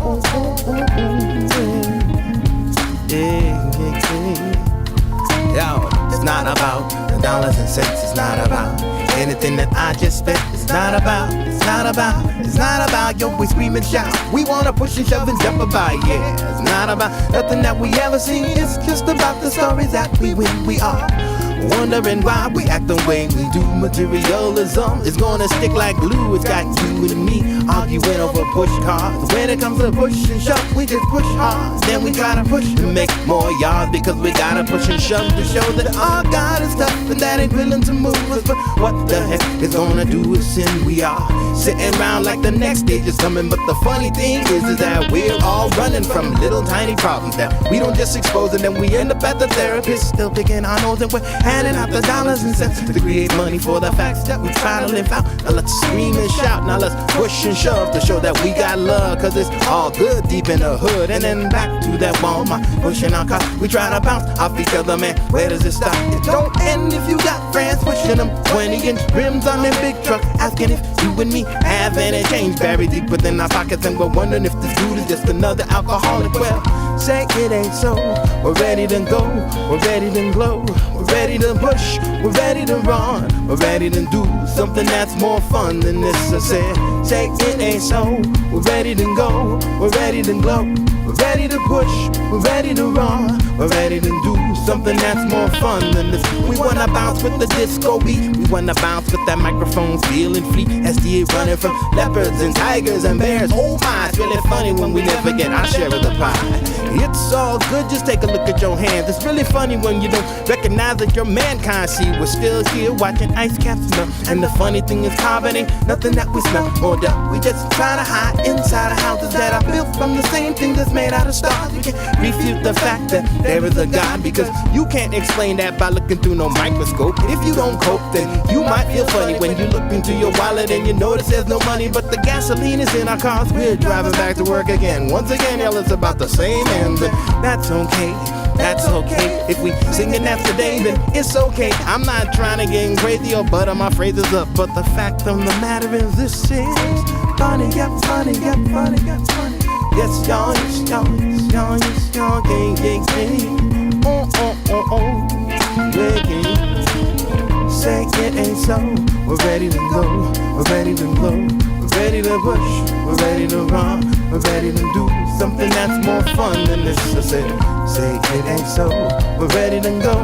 Yo, it's not about the dollars and cents. It's not about anything that I just spent. It's not about. Yo, we scream and shout. We wanna push and shove and jump about. Yeah, it's not about nothing that we ever seen. It's just about the stories that we win. We are wondering why we act the way we do. Materialism is gonna stick like glue. It's got you and me arguing over push cars. When it comes to push and shove, we just push hard. Then we gotta push to make more yards, because we gotta push and shove to show that our God is tough and that ain't willing to move us. But what the heck is gonna do us in? We are sitting around like the next stage is coming. But the funny thing is that we're all running from little tiny problems that we don't just expose, and then we end up at the therapist still picking our nose, and we're handing out the dollars and cents to create money for the facts that we try to live out. Now let's scream and shout, now let's push and shove to show that we got love, cause it's all good deep in the hood. And then back to that Walmart, pushing our cars, we try to bounce off each other, man. Where does it stop? It don't end if you got friends pushing them 20-inch rims on them big truck, asking if you and me have any change buried deep within our pockets, and we're wondering if this dude is just another alcoholic. Well, say it ain't so. We're ready to go, we're ready to glow, we're ready to push, we're ready to run, we're ready to do something that's more fun than this. I said, say it ain't so. We're ready to go, we're ready to glow, we're ready to push, we're ready to run, we're ready to do something that's more fun than this. We wanna bounce with the disco beat, we wanna bounce with that microphone feeling free. SDA running from leopards and tigers and bears. Oh my, it's really funny when we never get our share of the pie. It's all good, just take a look at your hands. It's really funny when you don't recognize that your mankind. See, we're still here watching ice caps melt. And the funny thing is, carbon ain't nothing that we smell or that we just try to hide inside of houses that are built from the same thing that's made out of stars. You can't refute the fact that there is a God, because you can't explain that by looking through no microscope. If you don't cope, then you might feel funny when you look into your wallet and you notice there's no money, but the gasoline is in our cars. We're driving back to work again. Once again, hell, it's about the same end, but that's okay. That's okay. If we singing that today, then it's okay. I'm not trying to get crazy or butter my phrases up, but the fact of the matter is this is funny, yeah, funny, yeah, funny, yeah, funny. Yes, y'all, yes, y'all, yes, y'all, yes, y'all, gang, gang, gang. Oh, yeah, gang. Say it ain't so. We're ready to go, we're ready to glow, we're ready to push, we're ready to run, we're ready to do something that's more fun than this. I said, say it ain't so. We're ready to go,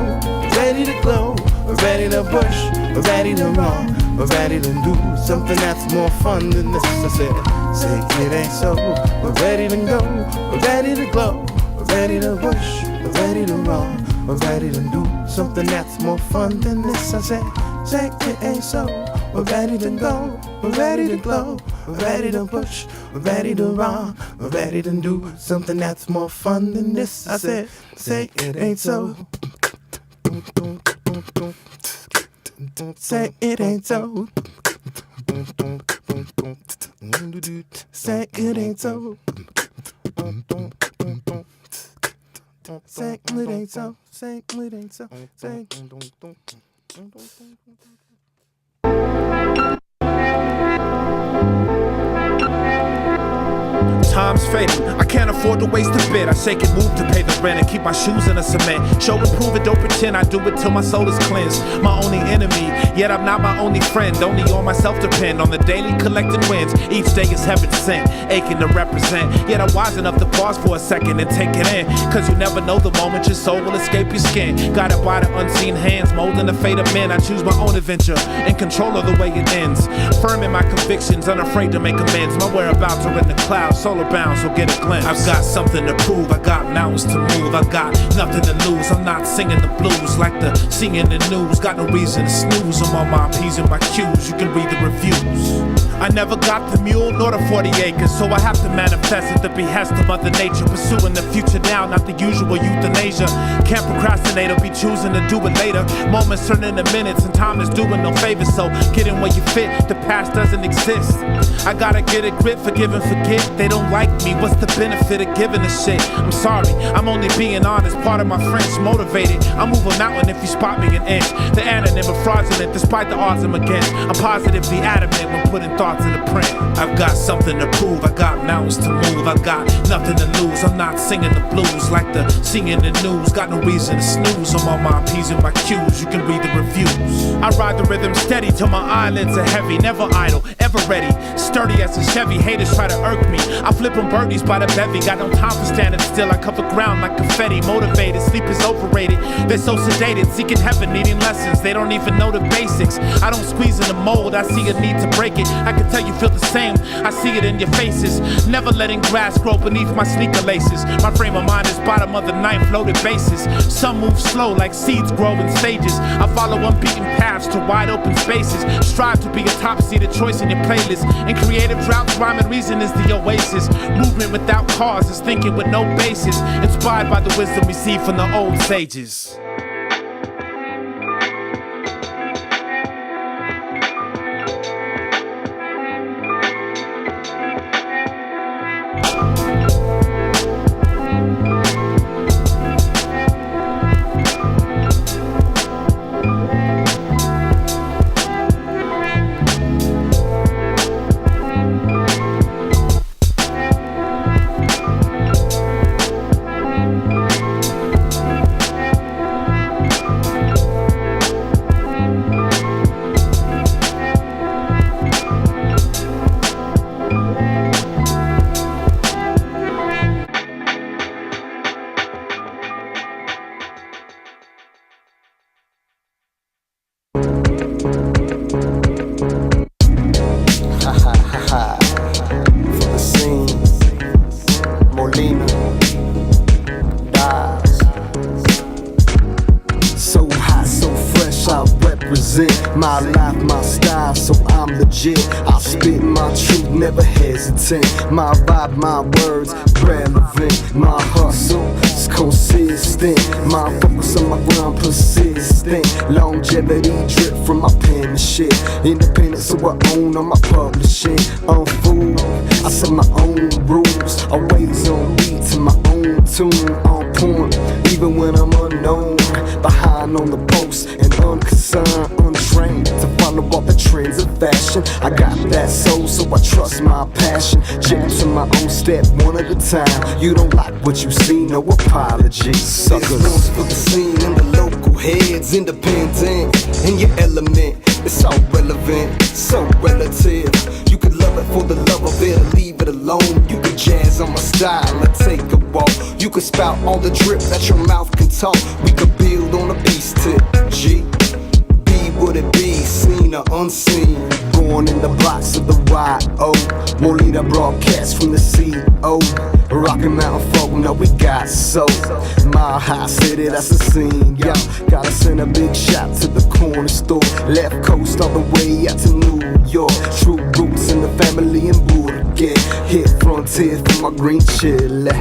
ready to glow, we're ready to push, we're ready to run, we're ready to do something that's more fun than this. I said, say it ain't so. We're ready to go, we're ready to glow, we're ready to push, we're ready to run, we're ready to do something that's more fun than this. I said, say it ain't so. We're ready to go, we're ready to glow, we're ready to push, we're ready to run, we're ready to do something that's more fun than this. I said, say it ain't so. Say it ain't so. Say it ain't so. Say it ain't so. Say it ain't so. Say Time's fading, I can't afford to waste a bit. I shake and move to pay the rent and keep my shoes in the cement. Show and prove it, don't pretend, I do it till my soul is cleansed. My only enemy, yet I'm not my only friend. Only on myself depend, on the daily collecting wins. Each day is heaven sent, aching to represent. Yet I'm wise enough to pause for a second and take it in. Cause you never know the moment your soul will escape your skin. Guided by the unseen hands, molding the fate of men. I choose my own adventure, in control of the way it ends. Firm in my convictions, unafraid to make amends. My whereabouts are in the clouds, solar bound, so get a glimpse. I've got something to prove, I got mountains to move, I got nothing to lose. I'm not singing the blues like the singing the news. Got no reason to snooze, I'm on my P's and my Q's. You can read the reviews. I never got the mule nor the 40 acres, so I have to manifest at the behest of Mother Nature. Pursuing the future now, not the usual euthanasia. Can't procrastinate or be choosing to do it later. Moments turn into minutes and time is doing no favors, so get in where you fit, the past doesn't exist. I gotta get a grip, forgive and forget. They don't like me, what's the benefit of giving a shit? I'm sorry, I'm only being honest, part of my French motivated. I move a mountain if you spot me an inch. The anonym of fraudulent, despite the odds I'm against. I'm positively adamant when putting thought cards in the print. I've got something to prove, I got mountains to move, I got nothing to lose. I'm not singing the blues like the singing the news. Got no reason to snooze, I'm on my P's and my Q's, you can read the reviews. I ride the rhythm steady till my eyelids are heavy, never idle, ever ready, sturdy as a Chevy. Haters try to irk me, I flip them birdies by the bevy. Got no time for standing still, I cover ground like confetti. Motivated, sleep is overrated, they're so sedated, seeking heaven, needing lessons, they don't even know the basics. I don't squeeze in the mold, I see a need to break it. I can tell you feel the same, I see it in your faces. Never letting grass grow beneath my sneaker laces. My frame of mind is bottom of the knife, loaded bases. Some move slow like seeds grow in stages. I follow unbeaten paths to wide open spaces. Strive to be a top seeded choice in your playlist. In creative droughts, rhyme and reason is the oasis. Movement without cause is thinking with no basis. Inspired by the wisdom we see from the old sages. Molina, Diles. So hot, so fresh, I represent my life, my style, so I'm legit. I spit my truth, never hesitant. My vibe, my words, relevant. My hustle is consistent. My focus on my grind, persistent. Longevity drip from my penmanship. Independent, so I own on my publishing. Unfooled, I set my own rules. Always on beat to my own tune. On point, even when I'm unknown. Behind on the post and unconcerned, untrained to follow all the trends of fashion. I got that soul, so I trust my passion. Jam to my own step, one at a time. You don't like what you see, no apology, suckers. This one's for the scene and the local heads, independent in your element. It's all relevant, so relative. You could love it for the love of it, or leave it alone. You could jazz on my style, or take a walk. You could spout all the drip that your mouth can talk. We could build on a beast tip, G. Be what it be, seen or unseen. Born in the box of the Y.O. Molina broadcast from the C.O. Rockin' Mountain folk, know we got soul. Mile High City, that's the scene, yo. Gotta send a big shot to the corner store. Left coast all the way out to New York. True roots in the family in Bourget. Hit frontier for my green chili.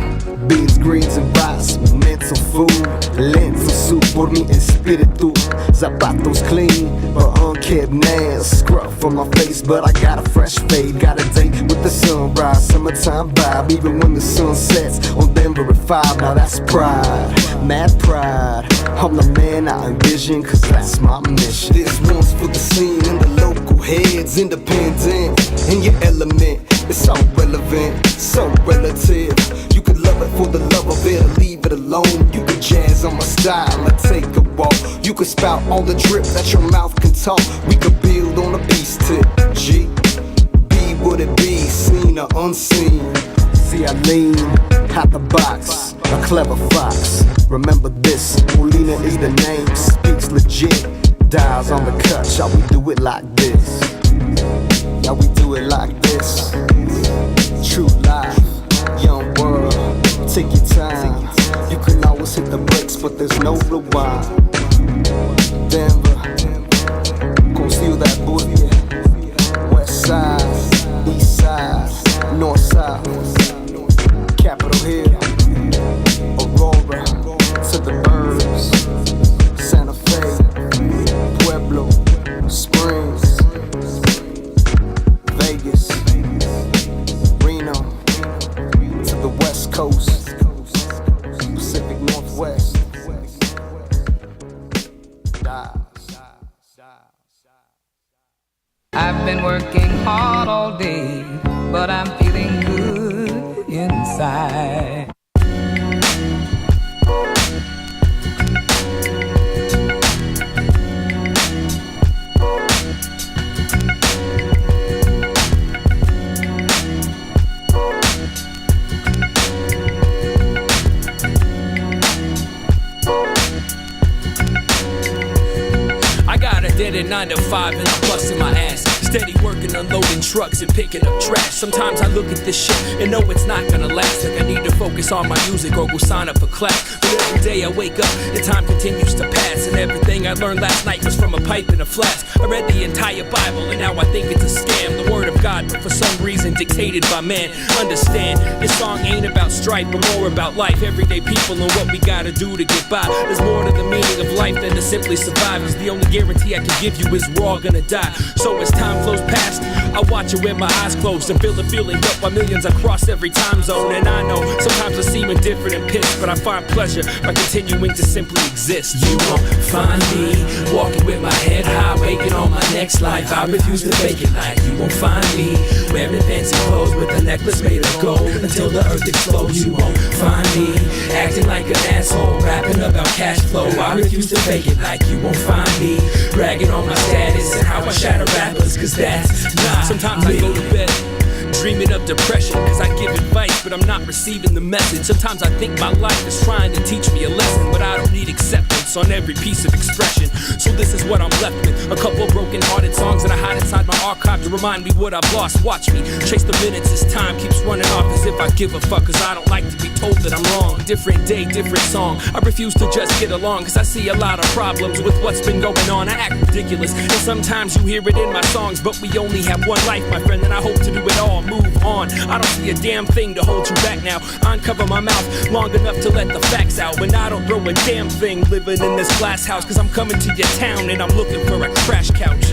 Beans, greens and rice, mental food. Lentil soup por mi espíritu. Zapatos clean, but unkept nails. Scrub from my face, but I got a fresh fade. Got a date with the sunrise, summertime vibe. Even when the sun sets on Denver at 5. Now that's pride, mad pride. I'm the man I envision, cause that's my mission. This one's for the scene and the local heads, independent in your element. It's all relevant, so relative. You could love it for the love of it, or leave it alone. You could jazz on my style, or take a walk. You could spout all the drip that your mouth can talk. We could build on a beast tip, G. Be what it be, seen or unseen. See, I lean out the box, a clever fox. Remember this, Molina is the name, speaks legit. Diles on the cut, shall we do it like this? Yeah, we do it like this. True life, young world, take your time. You can always hit the brakes, but there's no rewind. Denver, conceal that booty. West side, east side, north side. Capitol Hill, Aurora, to the burbs, Santa Fe, Pueblo, Springs, Vegas, Reno, to the West Coast, Pacific Northwest. I've been working hard all day, but I'm feeling good inside. Dead at 9 to 5 and I'm busting my ass. Steady working, unloading trucks and picking up trash. Sometimes I look at this shit and know it's not gonna last. Like I need to focus on my music or go sign up for class. But every day I wake up and time continues to pass. And everything I learned last night was from a pipe and a flask. I read the entire Bible and now I think it's a scam. The word of God, but for some reason dictated by man. Understand, this song ain't about strife, but more about life. Everyday people and what we gotta do to get by. There's more to the meaning of life than to simply survive. Cause the only guarantee I can give you is we're all gonna die. So as time flows past, I watch it with my eyes closed and feel the feeling up by millions across every time zone. And I know sometimes I seem indifferent and pissed, but I find pleasure by continuing to simply exist. You won't find me walking with my head high, waking on my next life. I refuse to fake it like you won't find me wearing fancy clothes with a necklace made of gold until the earth explodes. You won't find me acting like an asshole, rapping about cash flow. I refuse to fake it like you won't find me bragging on my status and how I shatter rappers, cause that's not sometimes me. I go to bed dreaming of depression, cause I give advice, but I'm not receiving the message. Sometimes I think my life is trying to teach me a lesson, but I don't need acceptance on every piece of expression. So this is what I'm left with, a couple broken-hearted songs that I hide inside my archive to remind me what I've lost. Watch me chase the minutes as time keeps running off, as if I give a fuck, cause I don't like to be told that I'm wrong. Different day, different song, I refuse to just get along, cause I see a lot of problems with what's been going on. I act ridiculous, and sometimes you hear it in my songs, but we only have one life, my friend, and I hope to do it all. Move on, I don't see a damn thing to hold you back now. I uncover my mouth long enough to let the facts out, but I don't throw a damn thing living in this glass house, cause I'm coming to your town and I'm looking for a crash couch.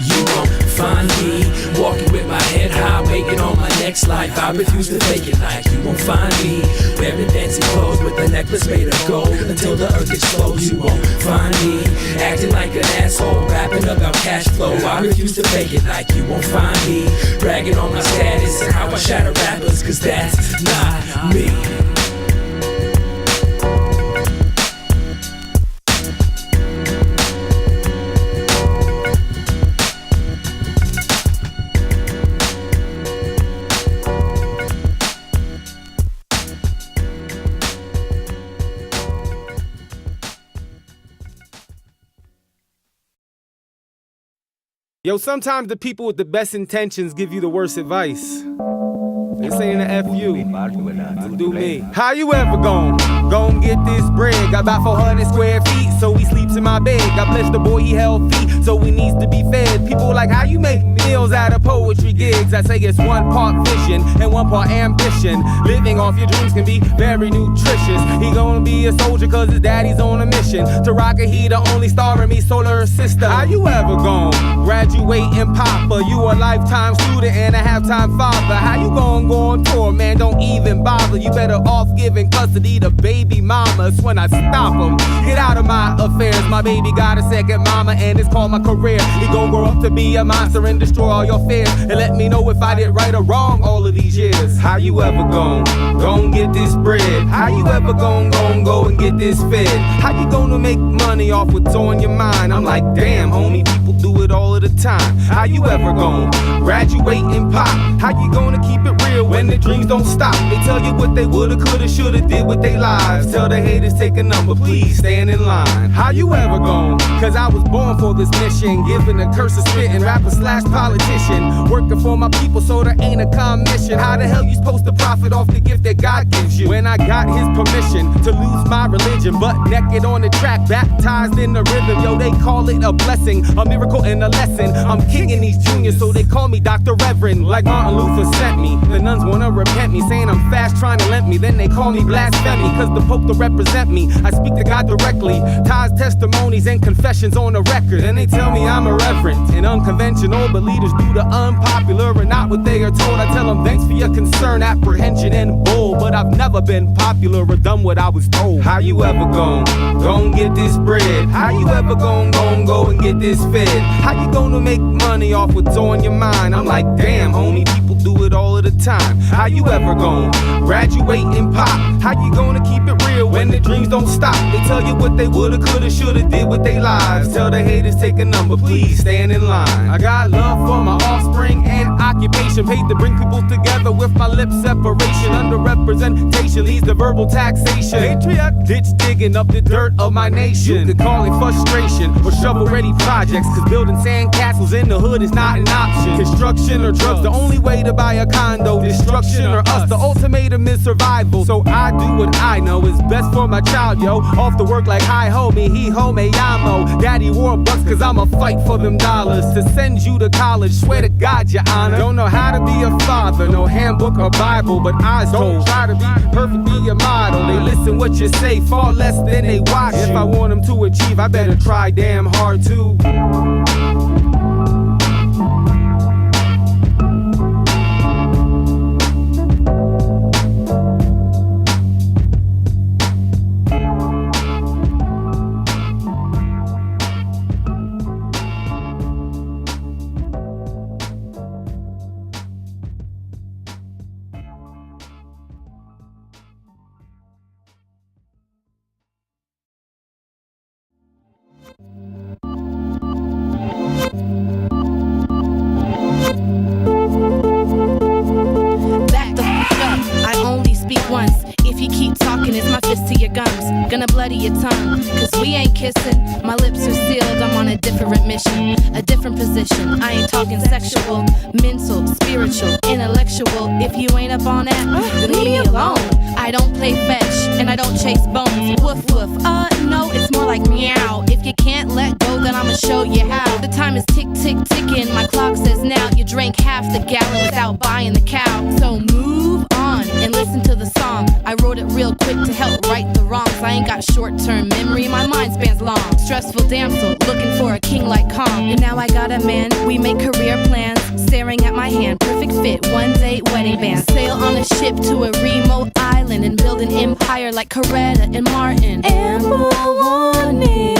You won't find me walking with my head high, waiting on my next life. I refuse to fake it like you won't find me wearing fancy clothes with a necklace made of gold until the earth explodes. You won't find me acting like an asshole, rapping about cash flow. I refuse to fake it like you won't find me bragging on my status and how I shatter rappers, cause that's not me. Yo, sometimes the people with the best intentions give you the worst advice. This ain't an F you, do me. How you ever gon' get this bread? Got about 400 square feet, so he sleeps in my bed. God bless the boy, he held feet, so he needs to be fed. People like, how you make meals out of poetry gigs? I say it's one part vision and one part ambition. Living off your dreams can be very nutritious. He gonna be a soldier cause his daddy's on a mission to rock it, he the only star in me solar system. How you ever gon' graduate in Papa? You a lifetime student and a halftime father. How you gon' go on tour, man? Don't even bother. You better off giving custody to baby mamas when I stop them. Get out of my affairs. My baby got a second mama and it's called my career. He gon' grow up to be a monster and destroy all your fears, and let me know if I did right or wrong all of these years. How you ever gon' get this bread? How you ever gon' go and get this fed? How you gonna make money off what's on your mind? I'm like, damn, homie, people do it all of the time. How you ever gon' graduate and pop? How you gonna keep it real when the dreams don't stop? They tell you what they woulda, coulda, shoulda did with their lives. Tell the haters take a number, please stand in line. How you ever gon'? Cause I was born for this mission, given a curse of spitting, rapper / politician, working for my people so there ain't a commission. How the hell you supposed to profit off the gift that God gives you? When I got his permission to lose my religion, butt naked on the track, baptized in the rhythm. Yo, they call it a blessing, a miracle and a lesson. I'm kinging these juniors, so they call me Dr. Reverend. Like Martin Luther sent me, the nuns wanna repent me, saying I'm fast trying to limp me. Then they call me blasphemy, cause the Pope to represent me. I speak to God directly, ties testimony testimonies and confessions on the record. And they tell me I'm irreverent and unconventional, but leaders do the unpopular and not what they are told. I tell them thanks for your concern, apprehension, and bull, but I've never been popular or done what I was told. How you ever gon' get this bread? How you ever gon' go and get this fed? How you gonna make money off what's on your mind? I'm like, damn, homie, people do it all of the time. How you ever gon' graduate and pop? How you gonna keep it real when the dreams don't stop? They tell you what they woulda, coulda, shoulda did with their lives. Tell the haters take a number, please stand in line. I got love for my offspring and occupation, paid to bring people together with my lip separation. Underrepresentation leads to verbal taxation. Patriot ditch digging up the dirt of my nation. You could call it frustration or shovel-ready projects, cause building sandcastles in the hood is not an option. Construction or drugs, the only way to buy a condo. Destruction or us, the ultimatum is survival. So I do what I know is best for my child, yo. Off to work like hi ho, me he ho, me yamo. Daddy wore bucks cause I'ma fight for them dollars to send you to college. Swear to God, your honor. Don't know how to be a father, no handbook or Bible, but eyes told. Try to be perfect, be your model. They listen what you say far less than they watch. If I want them to achieve, I better try damn hard too. Gonna bloody your tongue, cause we ain't kissing. My lips are sealed, I'm on a different mission, a different position. I ain't talking sexual, mental, spiritual, intellectual. If you ain't up on that, then leave me alone. I don't play fetch, and I don't chase bones. Woof woof, no, it's more like meow. If you can't let go, then I'ma show you how. The time is tick, tick, ticking, my clock says now. You drank half the gallon without buying the cow. So move on and listen to the song. I wrote it real quick to help right the wrongs. I ain't got short-term memory, my mind spans long. Stressful damsel, looking for a king like Kong. And now I got a man, we make career plans. Staring at my hand, perfect fit, one date wedding band. Sail on a ship to a remote island and build an empire like Coretta and Martin. Amber warning,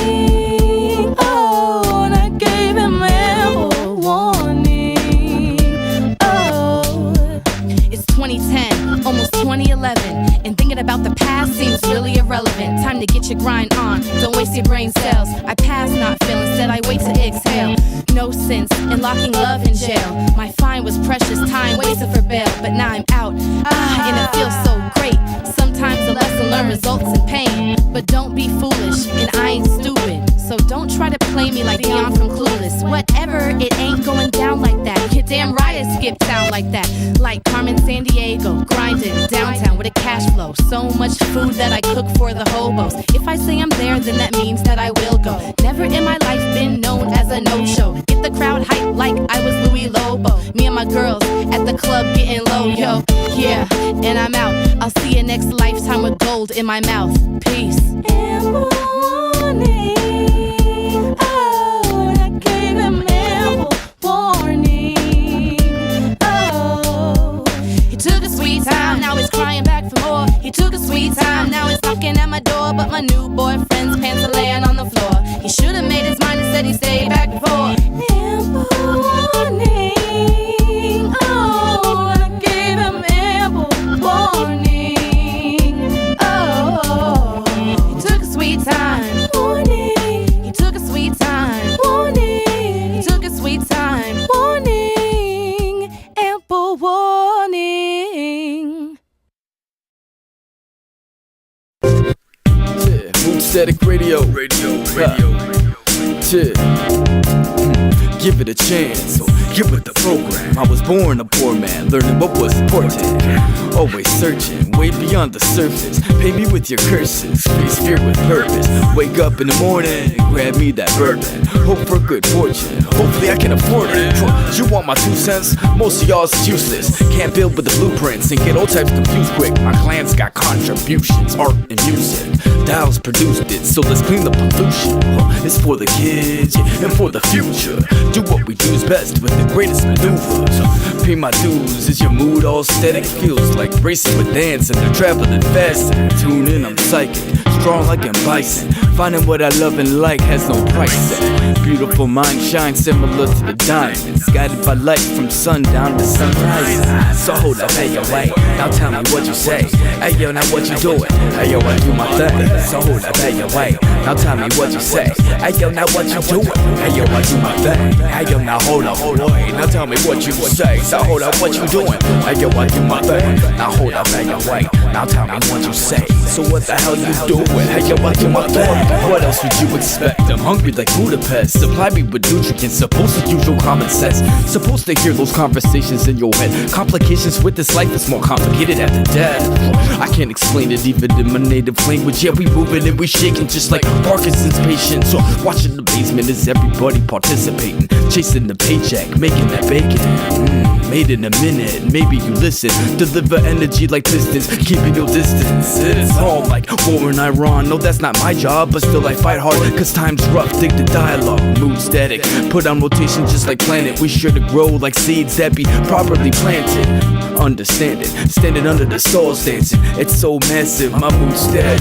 oh, and I gave him amber warning. Oh, it's 2010, almost 2011. And thinking about the past seems really irrelevant. Time to get your grind on, don't waste your brain cells. I pass not feel, instead I wait to exhale. No sense in locking love in jail. My fine was precious time wasted for bail, but now I'm out, and it feels so great. Sometimes a lesson learned results in pain. But don't be foolish, and I ain't stupid. So don't try to play me like Dion from Clueless. Whatever, it ain't going down like that. You're damn right it skipped town like that. Like Carmen Sandiego, grinding downtown with a cash flow. So much food that I cook for the hobos. If I say I'm there, then that means that I will go. Never in my life been known as a no-show. Get the crowd hyped like I was Louis Lobo. Me and my girls at the club getting low, yo. Yeah, and I'm out. I'll see you next lifetime with gold in my mouth. Peace. Amber warning, oh, and I gave him amber warning. Oh, he took a sweet time, now he's crying back for more. He took a sweet time, now he's knocking at my door. But my new boyfriend's pants are laying on the floor. He should have made his mind and said he stayed back before. Amber warning, oh, and I gave him amber warning. Oh, he took a sweet time, warning. He took a sweet time, warning. He took a sweet time, warning. Amber warning. Static radio. Yeah. Give it a chance. So get with the program. I was born a poor man, learning what was important. Always searching, way beyond the surface. Pay me with your curses, face fear with purpose. Wake up in the morning, grab me that bourbon. Hope for good fortune, hopefully I can afford it. You want my 2 cents? Most of y'all's useless. Can't build with the blueprints and get all types confused quick. My clan's got contributions, art and music. Diles produced it, so let's clean the pollution. It's for the kids, yeah, and for the future. Do what we do's best with the greatest maneuvers. Pay my dues, is your mood all static? Feels like racing with dance and they're traveling fast. Tune in, I'm psychic, strong like a bison. Finding what I love and like has no price. Beautiful mind shines similar to the diamonds, guided by light from sundown to sunrise. So hold up, hey yo, wait, now tell me what you say. Hey yo, now what you doing? Hey yo, I do my thing. So hold up, hey yo, wait, now tell me what you say. Hey yo, now what you doing? Hey yo, I do my thing. Hey yo, now hold up, wait, now tell me what you say. So hold up, what you doing? Hey yo, I do my thing. Now hold up, hey yo, wait, now tell me what you say. So what the hell you doing? Hey yo, I do my thing. What else would you expect? I'm hungry like Budapest. Supply me with nutrients, supposed to use your common sense. Supposed to hear those conversations in your head. Complications with this life is more complicated after death. I can't explain it even in my native language. Yeah, we moving and we shaking just like Parkinson's patients. So watching the basement is everybody participating, chasing the paycheck, making that bacon. Made in a minute, maybe you listen. Deliver energy like pistons, keeping your distance. It's all like war in Iran. No, that's not my job, but still I fight hard, cause time's rough. Dig the dialogue, mood static, put on rotation just like planet. We sure to grow like seeds that be properly planted. Understand it, standing under the stars dancing. It's so massive, my mood static.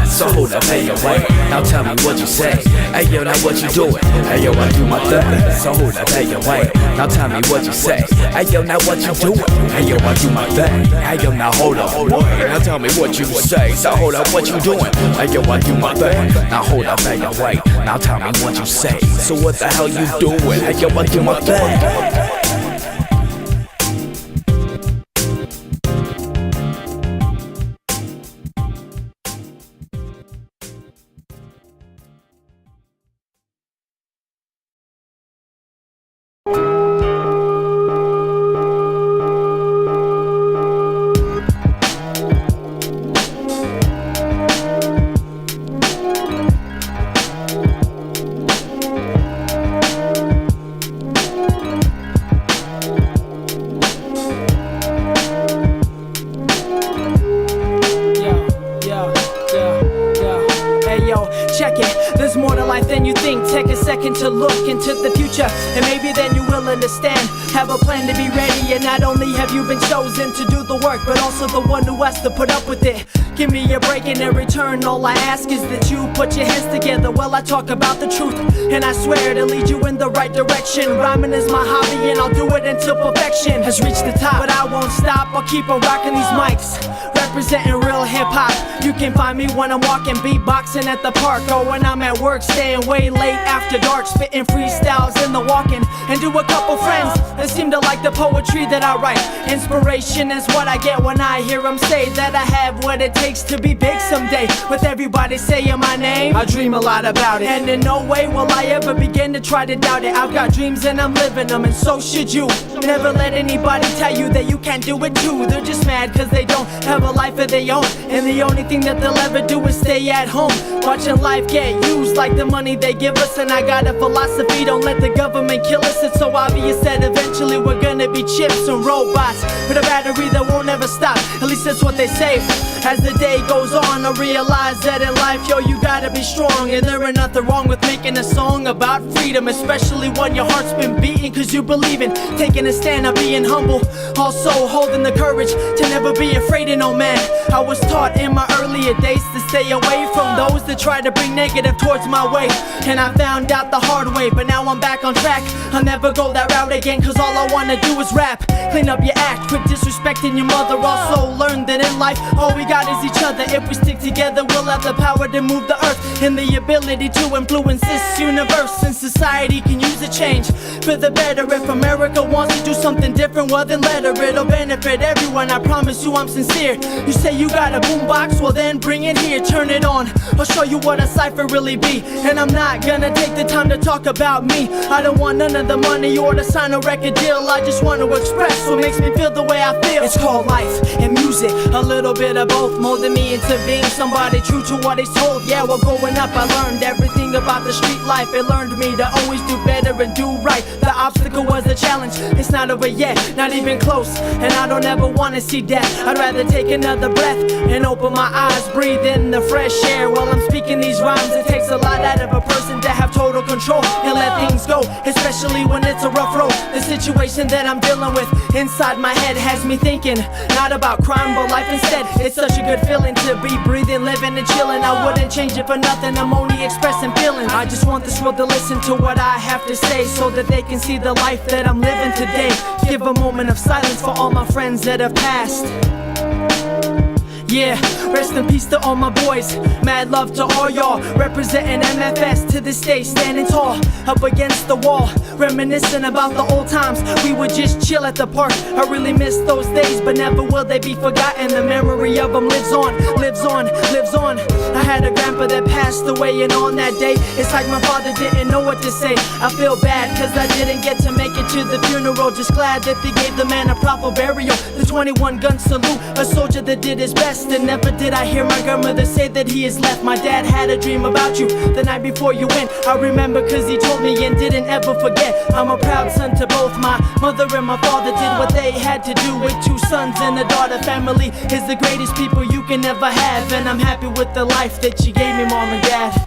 So hold up, hey yo, wait, now tell me what you say. Hey yo, now what you doing? Hey yo, I do my thing. So hold up, hey yo, wait, now tell me what you say. Hey yo, now what you doing? Hey yo, I do my thing. Hey yo, now hold up, wait, now tell me what you say. So hold up, what you doing? Hey yo, I do my thing. Now hold up, hey yo, wait, now tell me what you say. So what the hell you doing? Hey yo, I do my thing. To look into the future, and maybe then you will understand. Have a plan to be ready, and not only have you been chosen to do the work, but also the one who has to put up with it. Give me a break, and in return all I ask is that you put your hands together while I talk about the truth. And I swear to lead you in the right direction. Rhyming is my hobby, and I'll do it until perfection has reached the top. But I won't stop, I'll keep on rocking these mics, representing real hip-hop. You can find me when I'm walking, beatboxing at the park, or when I'm at work, staying way late after dark, spitting freestyles in the walking. And do a couple friends that seem to like the poetry that I write. Inspiration is what I get when I hear them say that I have what it takes to be big someday. With everybody saying my name, I dream a lot about it, and in no way will I ever begin to try to doubt it. I've got dreams and I'm living them, and so should you. Never let anybody tell you that you can't do it too. They're just mad cause they don't have a life of their own, and the only thing that they'll ever do is stay at home, watching life get used like the money they give us. And I got a philosophy, don't let the government kill us. It's so obvious that eventually we're gonna be chips and robots with a battery that won't ever stop. At least that's what they say. As the day goes on, I realize that in life, yo, you gotta be strong. And there ain't nothing wrong with making a song about freedom, especially when your heart's been beating cause you believe in taking a stand of being humble. Also holding the courage to never be afraid of no man. I was taught in my earlier days to stay away from those that try to bring negative towards my way, and I found out the hard way, but now I'm back on track. I'll never go that route again cause all I wanna do is rap. Clean up your act, quit disrespecting your mother. Also learn that in life all we got is each other. If we stick together we'll have the power to move the earth and the ability to influence this universe. Since the society can use a change for the better. If America wants to do something different, well then let her. It'll benefit everyone, I promise you I'm sincere. You say you got a boombox, well then bring it here, turn it on. I'll show you what a cypher really be. And I'm not gonna take the time to talk about me. I don't want none of the money or to sign a record deal. I just want to express what makes me feel the way I feel. It's called life and music, a little bit of both, molding me into being somebody true to what he's told. Yeah, well growing up I learned everything about the street life. It learned me to always do better and do right. The obstacle was a challenge, it's not over yet, not even close. And I don't ever wanna see death. I'd rather take another breath and open my eyes, breathe in the fresh air. While I'm speaking these rhymes, it takes a lot out of a person to have total control and let things go, especially when it's a rough road. The situation that I'm dealing with inside my head has me thinking, not about crime but life instead. It's such a good feeling to be breathing, living and chilling. I wouldn't change it for nothing, I'm only expressing feelings. I just want this world to listen to what I have to say, so that they can see the life that I'm living today. Give a moment of silence for all my friends that have passed. Yeah, rest in peace to all my boys. Mad love to all y'all. Representing MFS to this day, standing tall up against the wall, reminiscing about the old times. We would just chill at the park. I really miss those days, but never will they be forgotten. The memory of them lives on, lives on, lives on. I had a grandpa that passed away, and on that day it's like my father didn't know what to say. I feel bad cause I didn't get to make it to the funeral. Just glad that they gave the man a proper burial. The 21 gun salute, a soldier that did his best. And never did I hear my grandmother say that he is left. My dad had a dream about you the night before you went. I remember cause he told me and didn't ever forget. I'm a proud son to both. My mother and my father did what they had to do. With 2 sons and a daughter, family is the greatest people you can ever have. And I'm happy with the life that you gave me, mom and dad.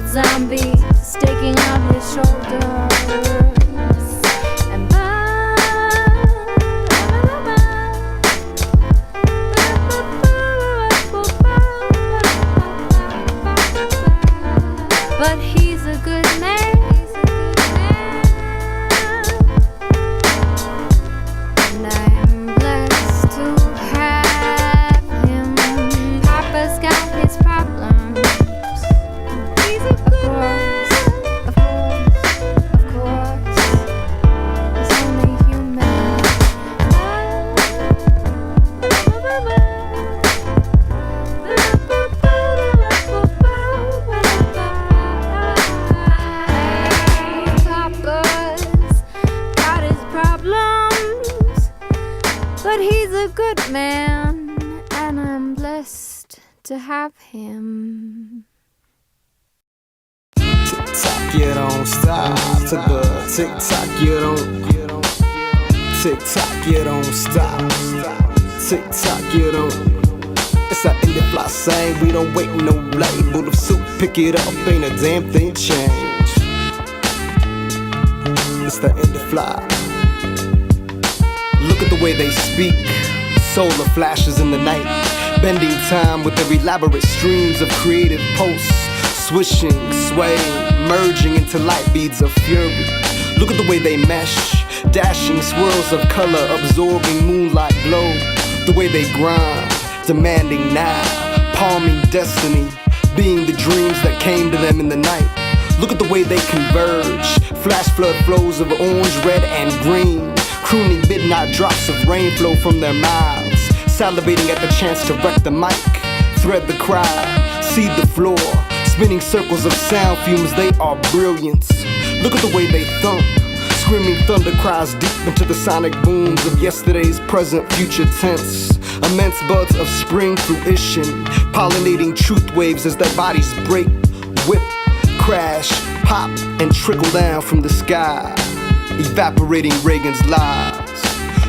Zombie staking out his shoulders. And but he's a good man. And I'm blessed to have him. Papa's got his problems. Of course. a good man, and I'm blessed to have him. Tick-tock, you don't stop. To the tick-tock, you don't. Tick-tock, you don't stop. Tick-tock, you don't. It's that indie fly saying we don't wait no label of soup. Pick it up, ain't a damn thing changed. It's that indie fly. Look at the way they speak. Solar flashes in the night, bending time with their elaborate streams of creative posts. Swishing, swaying, merging into light beads of fury. Look at the way they mesh, dashing swirls of color, absorbing moonlight glow. The way they grind, demanding now, palming destiny, being the dreams that came to them in the night. Look at the way they converge, flash flood flows of orange, red, and green. Crooning midnight drops of rain flow from their mouths, salivating at the chance to wreck the mic, thread the crowd, seed the floor, spinning circles of sound fumes. They are brilliance. Look at the way they thump, screaming thunder cries deep into the sonic booms of yesterday's present, future tense. Immense buds of spring fruition, pollinating truth waves as their bodies break, whip, crash, pop, and trickle down from the sky, evaporating Reagan's lies.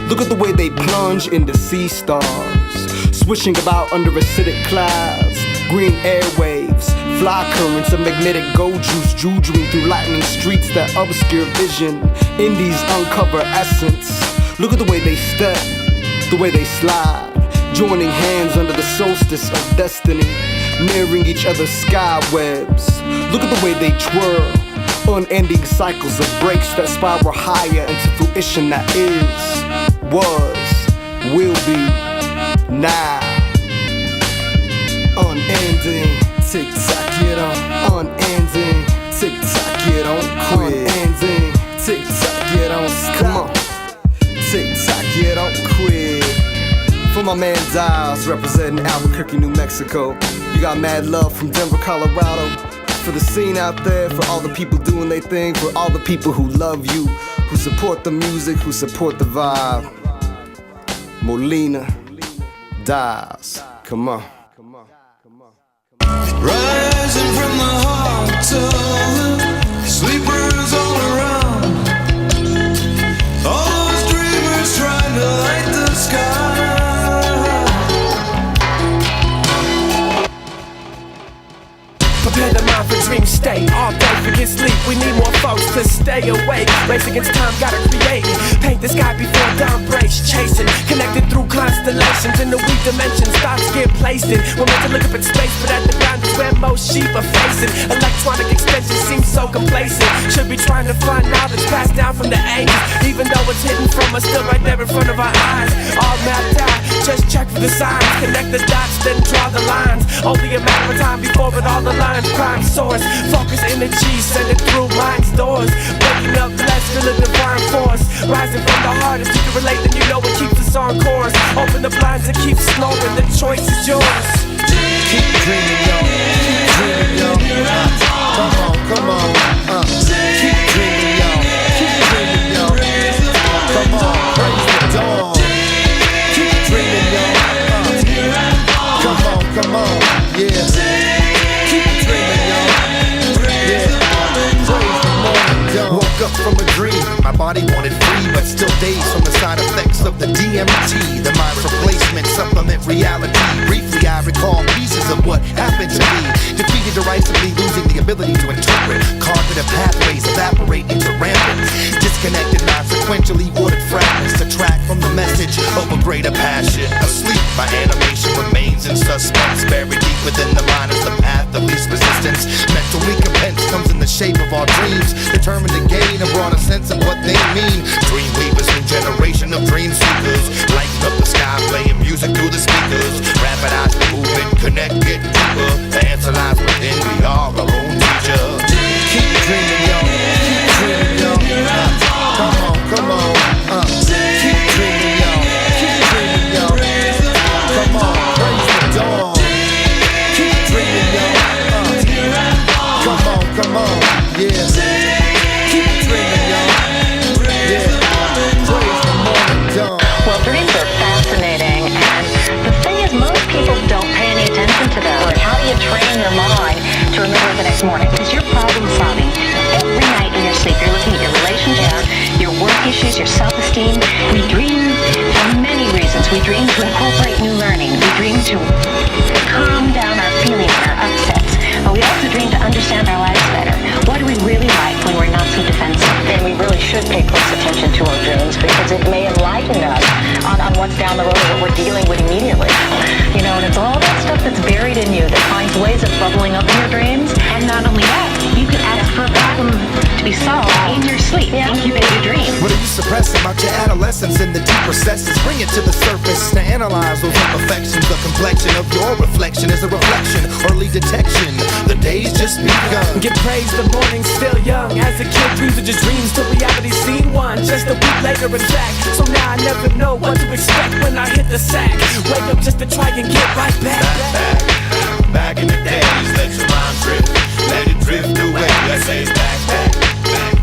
Look at the way they plunge into sea stars, swishing about under acidic clouds, green airwaves, fly currents of magnetic gold juice jujuing through lightning streets that obscure vision. Indies uncover essence. Look at the way they step, the way they slide, joining hands under the solstice of destiny, mirroring each other's sky webs. Look at the way they twirl, unending cycles of breaks that spiral higher into fruition that is, was, will be, now. Unending, tick-tock, you don't. Unending, tick-tock, you don't quit. Unending, tick-tock, you don't stop. Come on, tick-tock, you don't quit. For my man Diles, representing Albuquerque, New Mexico. You got mad love from Denver, Colorado. For the scene out there, for all the people doing their thing, for all the people who love you, who support the music, who support the vibe. Molina, Diles, come on. Rising from the heart of sleepers all around, all those dreamers trying to light the sky. Prepare the mind for dream state. All day forget sleep, we need more folks to stay awake. Race against time, gotta create. Paint the sky before dawn breaks. Chasing, connected through constellations. In the weak dimensions, thoughts get placed in. We're meant to look up at space, but at the ground is where most sheep are facing. Electronic extensions seem so complacent. Should be trying to find knowledge passed down from the ages. Even though it's hidden from us, still right there in front of our eyes. All mapped out, just check for the signs. Connect the dots, then draw the lines. Only a matter of time before it all aligns. Prime source, focus energy, send it through mind's doors. Waking up blessed, feel a divine force. Rising from the hardest, you can relate, then you know it keeps us on course. Open the blinds and keep snowing, the choice is yours. Keep dreaming, yo. Keep dreaming, yo. Come on, come on. Keep dreaming, yo. Keep dreaming, yo. Come on, praise the dawn. Keep dreaming, yo. Come on, yeah. Woke up from a dream, my body wanted free, but still dazed from the side effects of the DMT. The mind's replacement, supplement reality. Briefly I recall pieces of what happened to me. Defeated derisively, losing the ability to interpret. Cognitive pathways evaporate into rampant. Disconnected non-sequentially ordered fragments. Detract from the message of a greater passion. Asleep, my animation remains in suspense. Buried deep within the mind is the path of least resistance. Mental recompense comes in the shape of our dreams, determined to gain a broader sense of what they mean. Dream weavers, new generation of dream seekers, lighting up the sky, playing music through the speakers. Rapidize the movement, connect, get deeper. The answer lies within, we are our own teacher. Keep dreaming, yo. Keep dreaming, yo. Come on, come on. Keep dreaming, yo. Keep dreaming, yo. Come on, praise the dawn. Keep dreaming, yo. Come on, yeah. Keep dreaming, yo. Yeah. Praise the morning dawn. this morning, because you're problem solving. Every night in your sleep, you're looking at your relationships, your work issues, your self-esteem. We dream for many reasons. We dream to incorporate new learning. We dream to calm down our feelings and our upsets. But we also dream to understand our lives better. What do we really like when we're not so defensive? And we really should pay close attention to our dreams, because it may enlighten us on what's down the road and what we're dealing with immediately. You know, and it's all that stuff that's buried in you that finds ways of bubbling up in your dreams. And not only that, you can ask for a problem to be solved in your sleep. Incubate a dream. What are you suppressing about your adolescence in the deep recesses? Bring it to the surface to analyze those imperfections. The complexion of your reflection is a reflection. Early detection, the day's just begun. Get praised, the morning's still young. As a kid, dreams are just dreams till reality seen one. Just a week later in fact. So now I never know what to expect when I hit the sack. Wake up just to try and get right back. Back in the days, let your mind drift. Let it drift away. I say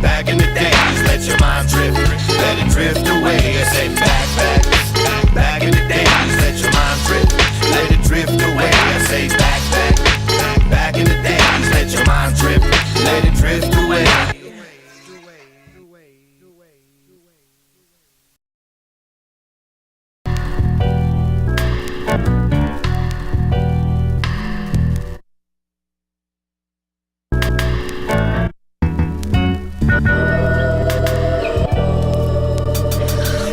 back in the days, let your mind drift. Let it drift away. I say back in the days, let your mind drift. Let it drift away. I say back in the days, let your mind drift. Let it drift away.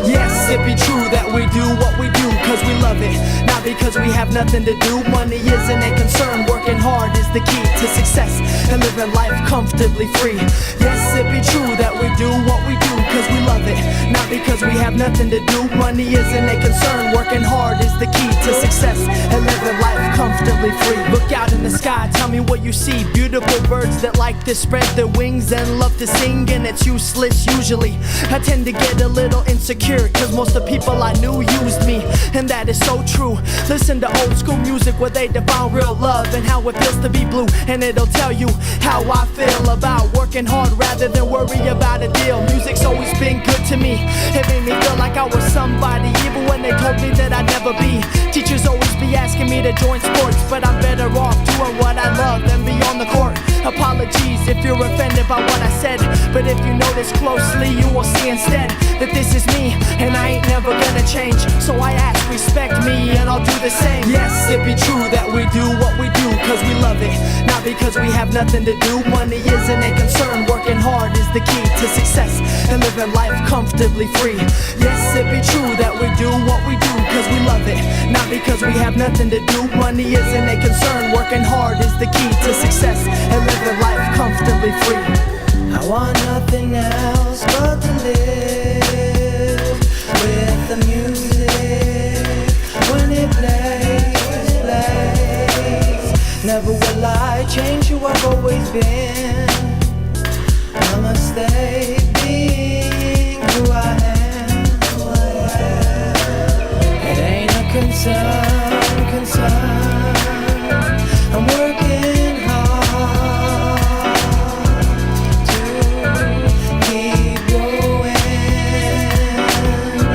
Yes, it be true that we do what we do cause we love it, not because we have nothing to do. Money isn't a concern, working hard is the key to success and living life comfortably free. Yes, it be true that we do what we do cause we love it, not because we have nothing to do. Money isn't a concern, working hard is the key to success and living life comfortably free. Look out in the sky, tell me what you see. Beautiful birds that like to spread their wings and love to sing, and it's useless usually. I tend to get a little insecure cause most of the people I knew used me, and that is so true. Listen to old school music where they define real love and how it feels to be blue, and it'll tell you how I feel about working hard rather than worry about a deal. Music's always been good to me, it made me feel like I was somebody even when they told me that I'd never be. Teachers always be asking me to join sports, but I'm better off doing what I love than be on the court. Apologies if you're offended by what I said, but if you notice closely you will see instead that this is me and I ain't never gonna change. So I ask, respect me and I'll do the same. Yes, it be true that we do what we do cause we love it, not because we have nothing to do. Money isn't a concern, working hard is the key to success and living life comfortably free. Yes, it be true that we do what we do cause we love it, not because we have nothing to do. Money isn't a concern, working hard is the key to success and living life comfortably free. I want nothing else but to live with the music when it plays. Never will I change who I've always been. I must stay being who I am. It ain't a concern. I'm working hard to keep going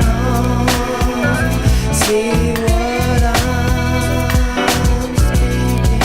on. See what I'm speaking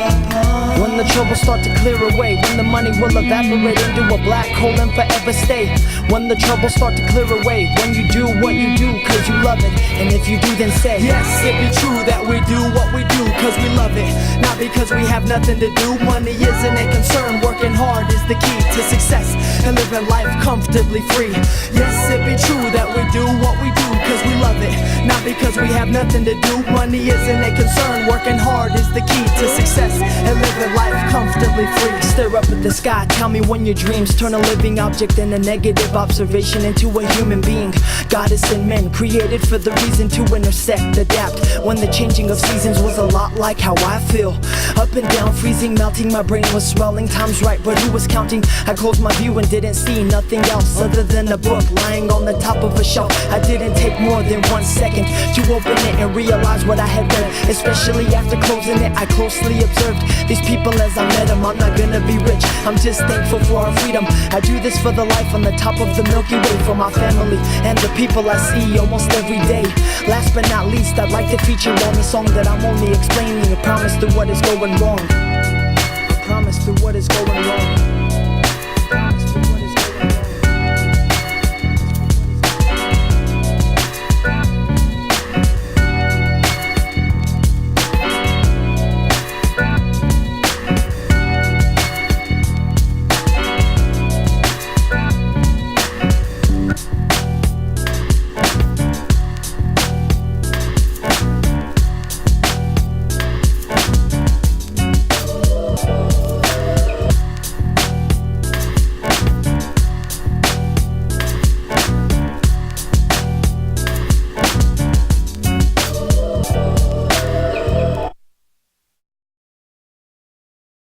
upon. When the troubles start to clear away, when the money will evaporate into a black hole and forever stay. When the troubles start to clear away, when you do what you do cause you love it, and if you do then say, yes, it be true that we do what we do cause we love it, not because we have nothing to do. Money isn't a concern, working hard is the key to success and living life comfortably free. Yes, it be true that we do what we do cause we love it, not because we have nothing to do. Money isn't a concern, working hard is the key to success and living life comfortably free. Stare up at the sky, tell me when your dreams turn a living object and a negative observation into a human being. Goddess and men created for the reason to intersect, adapt. When the changing of seasons was a lot like how I feel. Up and down, freezing, melting, my brain was swelling. Time's right, but who was counting? I closed my view and didn't see nothing else other than a book lying on the top of a shelf. I didn't take more than 1 second to open it and realize what I had read. Especially after closing it, I closely observed these people as I met them. I'm not gonna be rich, I'm just thankful for our freedom. I do this for the life on the top of the Milky Way, for my family and the people I see almost every day. Last but not least, I'd like to feature on the song that I'm only explaining a promise to what is going wrong. through what is going wrong.